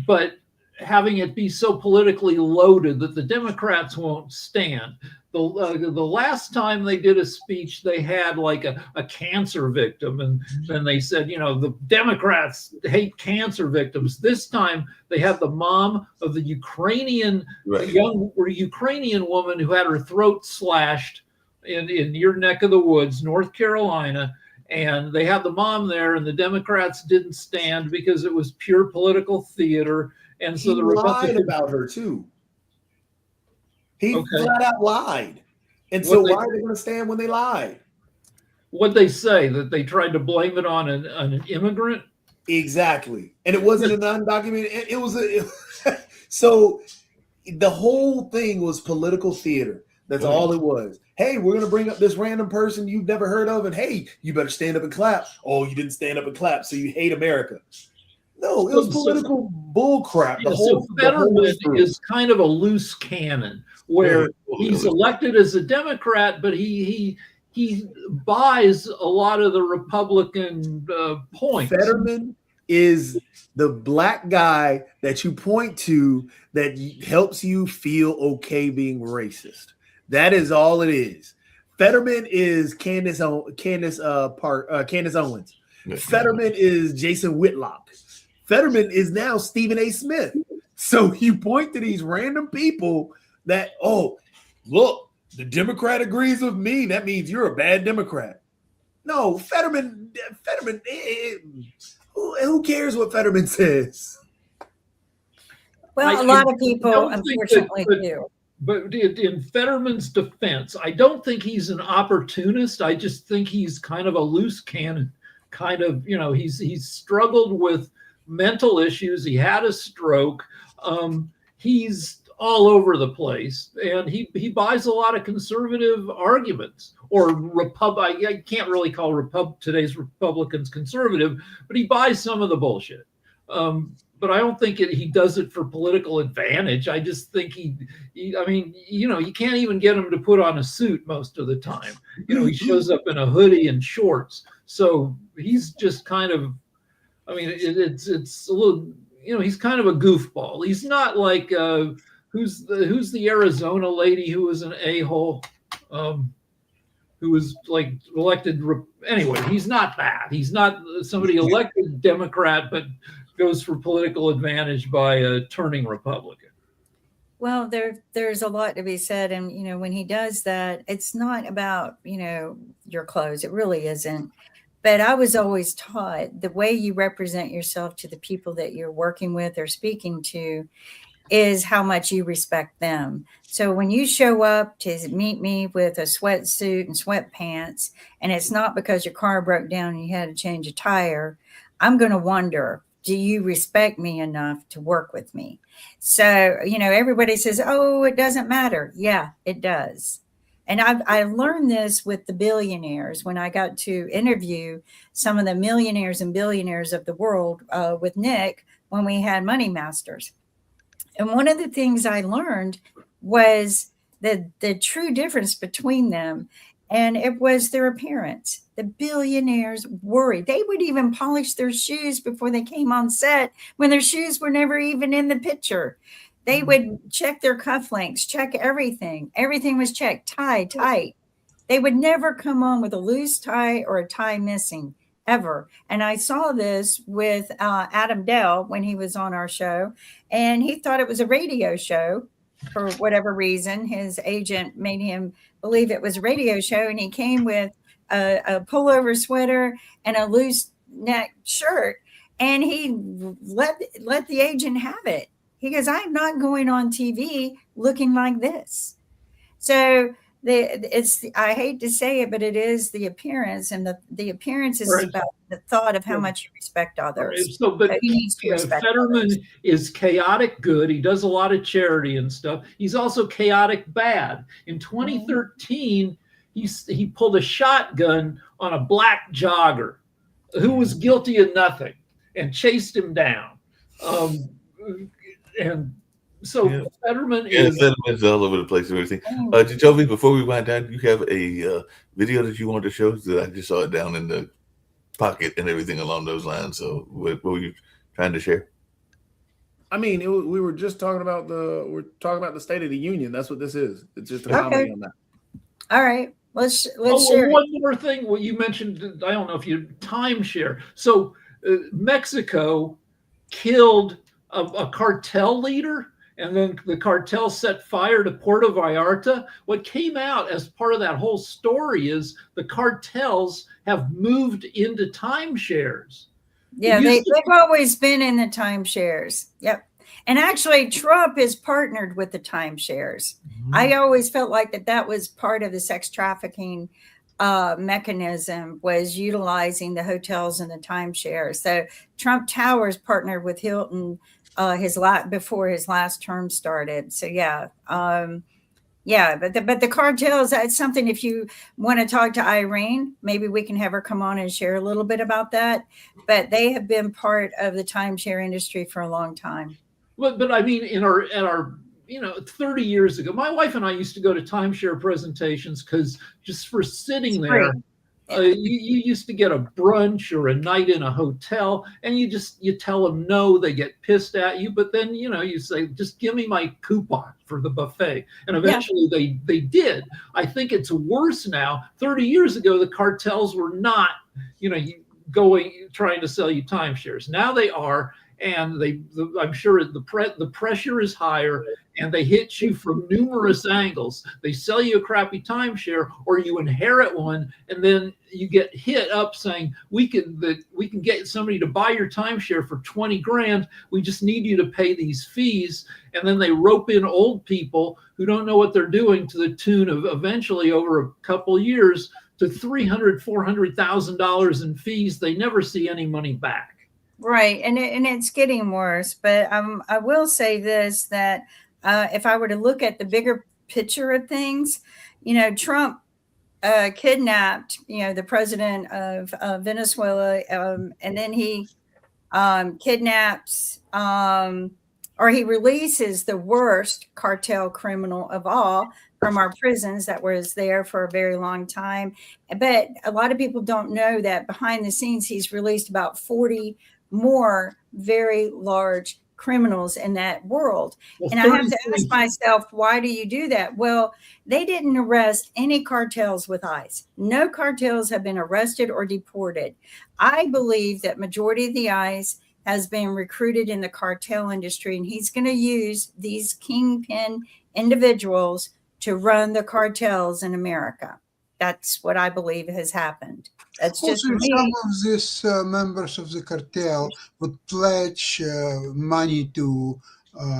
[SPEAKER 2] but having it be so politically loaded that the Democrats won't stand. The last time they did a speech, they had like a cancer victim, and then they said, you know, the Democrats hate cancer victims. This time they had the mom of the Ukrainian Ukrainian woman who had her throat slashed in your neck of the woods, North Carolina. And they had the mom there, and the Democrats didn't stand because it was pure political theater. And so the Republicans
[SPEAKER 7] lied about her too. He flat out lied. And so why are they going to stand when they lie?
[SPEAKER 2] What'd they say? That they tried to blame it on an immigrant?
[SPEAKER 7] Exactly. And it wasn't an undocumented. It was so the whole thing was political theater. That's all it was. Hey, we're going to bring up this random person you've never heard of, and hey, you better stand up and clap. Oh, you didn't stand up and clap, so you hate America. No, it was political bullcrap.
[SPEAKER 2] So Fetterman is kind of a loose cannon, where he's elected as a Democrat, but he buys a lot of the Republican points.
[SPEAKER 7] Fetterman is the black guy that you point to that helps you feel okay being racist. That is all it is. Fetterman is Candace Owens. Fetterman is Jason Whitlock. Fetterman is now Stephen A. Smith. So you point to these random people that, oh, look, the Democrat agrees with me. That means you're a bad Democrat. No, Fetterman, who cares what Fetterman says?
[SPEAKER 6] Well, a lot of people, unfortunately, do.
[SPEAKER 2] But in Fetterman's defense, I don't think he's an opportunist. I just think he's kind of a loose cannon. Kind of, you know, he's struggled with mental issues. He had a stroke. He's all over the place, and he buys a lot of conservative arguments, or I can't really call today's Republicans conservative, but he buys some of the bullshit. But I don't think he does it for political advantage. I just think I mean, you know, you can't even get him to put on a suit most of the time. You know, he shows up in a hoodie and shorts. So he's just kind of, I mean, it's a little, you know, he's kind of a goofball. He's not like, who's the Arizona lady who was an a-hole, who was like elected. Anyway, he's not that. He's not somebody elected Democrat, but goes for political advantage by turning Republican.
[SPEAKER 6] Well, there's a lot to be said. And, you know, when he does that, it's not about, you know, your clothes. It really isn't. But I was always taught the way you represent yourself to the people that you're working with or speaking to is how much you respect them. So when you show up to meet me with a sweatsuit and sweatpants, and it's not because your car broke down and you had to change a tire, I'm going to wonder, do you respect me enough to work with me? So, you know, everybody says, oh, it doesn't matter. Yeah, it does. And I learned this with the billionaires when I got to interview some of the millionaires and billionaires of the world with Nick when we had Money Masters. And one of the things I learned was the true difference between them, and it was their appearance. The billionaires worried. They would even polish their shoes before they came on set when their shoes were never even in the picture. They would check their cufflinks, check everything. Everything was checked, tie, tight. They would never come on with a loose tie or a tie missing. ever. And I saw this with Adam Dell when he was on our show, and he thought it was a radio show for whatever reason. His agent made him believe it was a radio show, and he came with a pullover sweater and a loose neck shirt, and he let the agent have it. He goes, "I'm not going on TV looking like this." So I hate to say it, but it is the appearance, and the appearance is
[SPEAKER 2] Right.
[SPEAKER 6] about the thought of how
[SPEAKER 2] Yeah.
[SPEAKER 6] much you respect others.
[SPEAKER 2] So, but
[SPEAKER 6] So he needs to respect
[SPEAKER 2] Fetterman
[SPEAKER 6] others.
[SPEAKER 2] is chaotic good. He does a lot of charity and stuff. He's also chaotic bad. In 2013, he pulled a shotgun on a black jogger who was guilty of nothing and chased him down. And so
[SPEAKER 3] Yeah.
[SPEAKER 2] Fetterman
[SPEAKER 3] Yeah,
[SPEAKER 2] is.
[SPEAKER 3] sentiments all over the place and everything. Jacoby, before we wind down, you have a video that you wanted to show? That I just saw it down in the pocket and everything along those lines. So what were you trying to share?
[SPEAKER 7] I mean, we were just talking about the State of the Union. That's what this is. It's just a comedy on that.
[SPEAKER 6] All right, let's
[SPEAKER 2] Oh,
[SPEAKER 6] share.
[SPEAKER 2] one more thing. Well, you mentioned, I don't know if you timeshare. So Mexico killed a cartel leader, and then the cartel set fire to Puerto Vallarta. What came out as part of that whole story is the cartels have moved into timeshares.
[SPEAKER 6] Yeah,
[SPEAKER 2] It used to
[SPEAKER 6] they've always been in the timeshares. Yep. And actually, Trump is partnered with the timeshares. I always felt like that was part of the sex trafficking mechanism, was utilizing the hotels and the timeshares. So Trump Towers partnered with Hilton before his last term started. So yeah. But the cartels, that's something. If you want to talk to Irene, maybe we can have her come on and share a little bit about that. But they have been part of the timeshare industry for a long time.
[SPEAKER 2] But I mean, in our 30 years ago, my wife and I used to go to timeshare presentations because just for sitting there, you used to get a brunch or a night in a hotel, and you tell them no, they get pissed at you, but then you say, just give me my coupon for the buffet, and eventually they did. I think it's worse now. 30 years ago, the cartels were not trying to sell you timeshares. Now they are. And I'm sure the pressure is higher, and they hit you from numerous angles. They sell you a crappy timeshare, or you inherit one, and then you get hit up saying, we can get somebody to buy your timeshare for 20 grand. We just need you to pay these fees. And then they rope in old people who don't know what they're doing, to the tune of eventually, over a couple years, to $300,000-$400,000 in fees. They never see any money back.
[SPEAKER 6] Right. And it's getting worse. But I will say this, that if I were to look at the bigger picture of things, Trump kidnapped, the president of Venezuela, and then he kidnaps or he releases the worst cartel criminal of all from our prisons that was there for a very long time. But a lot of people don't know that behind the scenes, he's released about 40 more very large criminals in that world. And I have to ask myself, why do you do that? Well, they didn't arrest any cartels with ICE. No cartels have been arrested or deported. I believe that majority of the ICE has been recruited in the cartel industry, and he's going to use these kingpin individuals to run the cartels in America. That's what I believe has happened. That's just
[SPEAKER 4] Also,
[SPEAKER 6] me.
[SPEAKER 4] some of these members of the cartel would pledge money to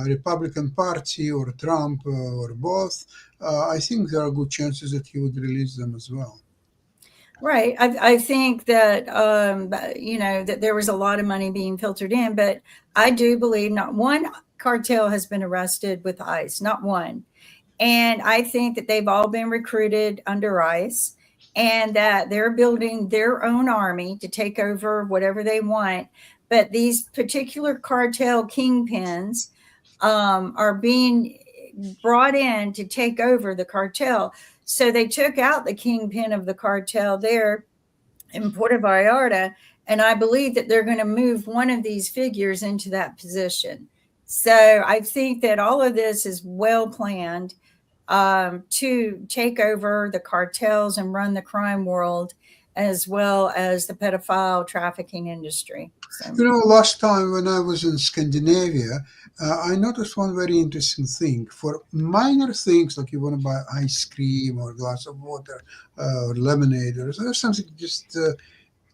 [SPEAKER 4] Republican Party or Trump or both. I think there are good chances that he would release them as well.
[SPEAKER 6] Right. I think that, that there was a lot of money being filtered in, but I do believe not one cartel has been arrested with ICE, not one. And I think that they've all been recruited under ICE, and that they're building their own army to take over whatever they want. But these particular cartel kingpins are being brought in to take over the cartel. So they took out the kingpin of the cartel there in Puerto Vallarta, and I believe that they're going to move one of these figures into that position. So I think that all of this is well planned to take over the cartels and run the crime world. as well as the pedophile trafficking industry. So.
[SPEAKER 4] Last time when I was in Scandinavia, I noticed one very interesting thing. For minor things like you want to buy ice cream or a glass of water or lemonade or something, just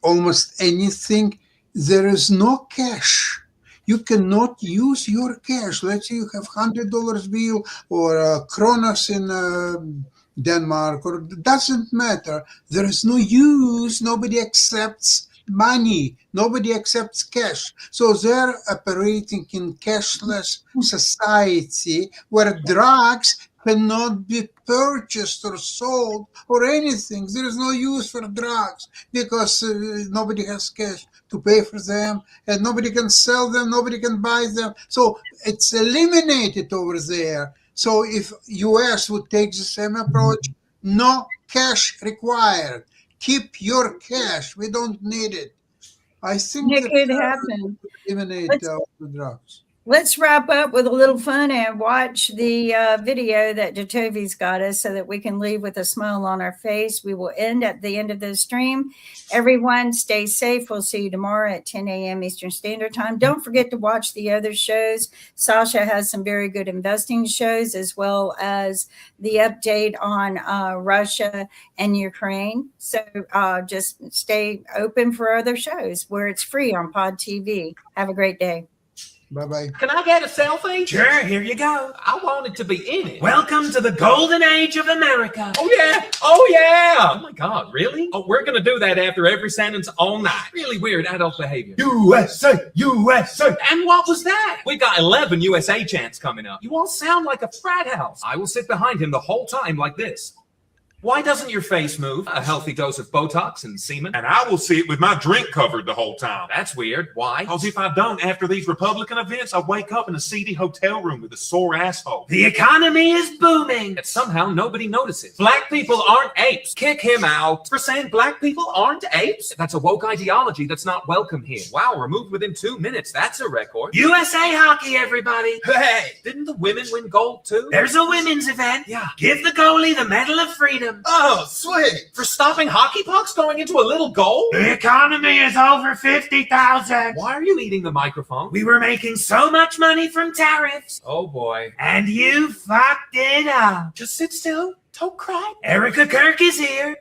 [SPEAKER 4] almost anything, there is no cash. You cannot use your cash. Let's say you have $100 bill or kronas in Denmark, or it doesn't matter. There is no use. Nobody accepts money. Nobody accepts cash. So they're operating in cashless society where drugs cannot be purchased or sold or anything. There is no use for drugs because nobody has cash to pay for them, and nobody can sell them, nobody can buy them. So it's eliminated over there. So if US would take the same approach, no cash required. Keep your cash. We don't need it. I think
[SPEAKER 6] It could happen.
[SPEAKER 4] Eliminate the drugs.
[SPEAKER 6] Let's wrap up with a little fun and watch the video that Jatovi's got us so that we can leave with a smile on our face. We will end at the end of the stream. Everyone stay safe. We'll see you tomorrow at 10 a.m. Eastern Standard Time. Don't forget to watch the other shows. Sasha has some very good investing shows, as well as the update on Russia and Ukraine. So just stay open for other shows where it's free on Pod TV. Have a great day.
[SPEAKER 4] Bye-bye.
[SPEAKER 8] Can I get a selfie?
[SPEAKER 9] Sure, here you go.
[SPEAKER 8] I wanted to be in it.
[SPEAKER 9] Welcome to the golden age of America.
[SPEAKER 8] Oh, yeah. Oh, yeah. Oh, my God. Really? Oh, we're going to do that after every sentence all night. Really weird adult behavior.
[SPEAKER 9] USA, USA.
[SPEAKER 8] And what was that? We got 11 USA chants coming up. You all sound like a frat house. I will sit behind him the whole time like this. Why doesn't your face move? A healthy dose of Botox and semen.
[SPEAKER 10] And I will see it with my drink covered the whole time.
[SPEAKER 8] That's weird. Why?
[SPEAKER 10] Because if I don't, after these Republican events, I wake up in a seedy hotel room with a sore asshole.
[SPEAKER 9] The economy is booming.
[SPEAKER 8] That somehow nobody notices. Black people aren't apes. Kick him out for saying black people aren't apes. That's a woke ideology that's not welcome here. Wow, removed within 2 minutes. That's a record.
[SPEAKER 9] USA hockey, everybody.
[SPEAKER 8] Hey, didn't the women win gold too?
[SPEAKER 9] There's a women's event.
[SPEAKER 8] Yeah.
[SPEAKER 9] Give the goalie the Medal of Freedom.
[SPEAKER 8] Oh, sweet. For stopping hockey pucks going into a little goal?
[SPEAKER 9] The economy is over 50,000.
[SPEAKER 8] Why are you eating the microphone?
[SPEAKER 9] We were making so much money from tariffs.
[SPEAKER 8] Oh, boy.
[SPEAKER 9] And you fucked it up.
[SPEAKER 8] Just sit still. Don't cry.
[SPEAKER 9] Erica Kirk is here.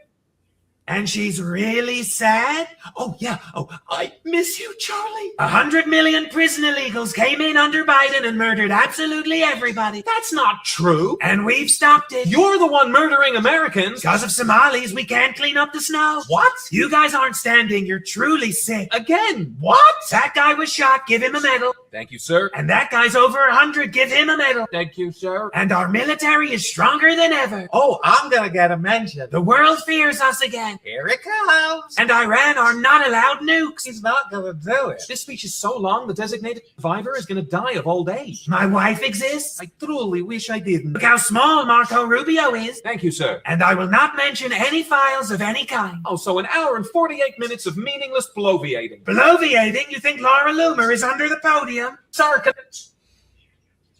[SPEAKER 9] And she's really sad.
[SPEAKER 8] Oh, yeah. Oh, I miss you, Charlie.
[SPEAKER 9] 100 million prison illegals came in under Biden and murdered absolutely everybody.
[SPEAKER 8] That's not true.
[SPEAKER 9] And we've stopped it.
[SPEAKER 8] You're the one murdering Americans.
[SPEAKER 9] Because of Somalis, we can't clean up the snow.
[SPEAKER 8] What?
[SPEAKER 9] You guys aren't standing. You're truly sick.
[SPEAKER 8] Again, what?
[SPEAKER 9] That guy was shot. Give him a medal.
[SPEAKER 8] Thank you, sir.
[SPEAKER 9] And that guy's over 100. Give him a medal.
[SPEAKER 8] Thank you, sir.
[SPEAKER 9] And our military is stronger than ever.
[SPEAKER 8] Oh, I'm going to get a mention.
[SPEAKER 9] The world fears us again.
[SPEAKER 8] Here it comes.
[SPEAKER 9] And Iran are not allowed nukes.
[SPEAKER 8] He's not going to do it. This speech is so long, the designated survivor is going to die of old age.
[SPEAKER 9] My wife exists.
[SPEAKER 8] I truly wish I didn't.
[SPEAKER 9] Look how small Marco Rubio is.
[SPEAKER 8] Thank you, sir.
[SPEAKER 9] And I will not mention any files of any kind.
[SPEAKER 8] Oh, so an hour and 48 minutes of meaningless bloviating.
[SPEAKER 9] Bloviating? You think Laura Loomer is under the podium?
[SPEAKER 8] Sir,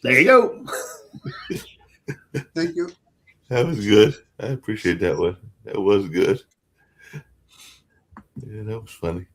[SPEAKER 7] There you go.
[SPEAKER 4] Thank you.
[SPEAKER 3] That was good. I appreciate that one. That was good. Yeah, that was funny.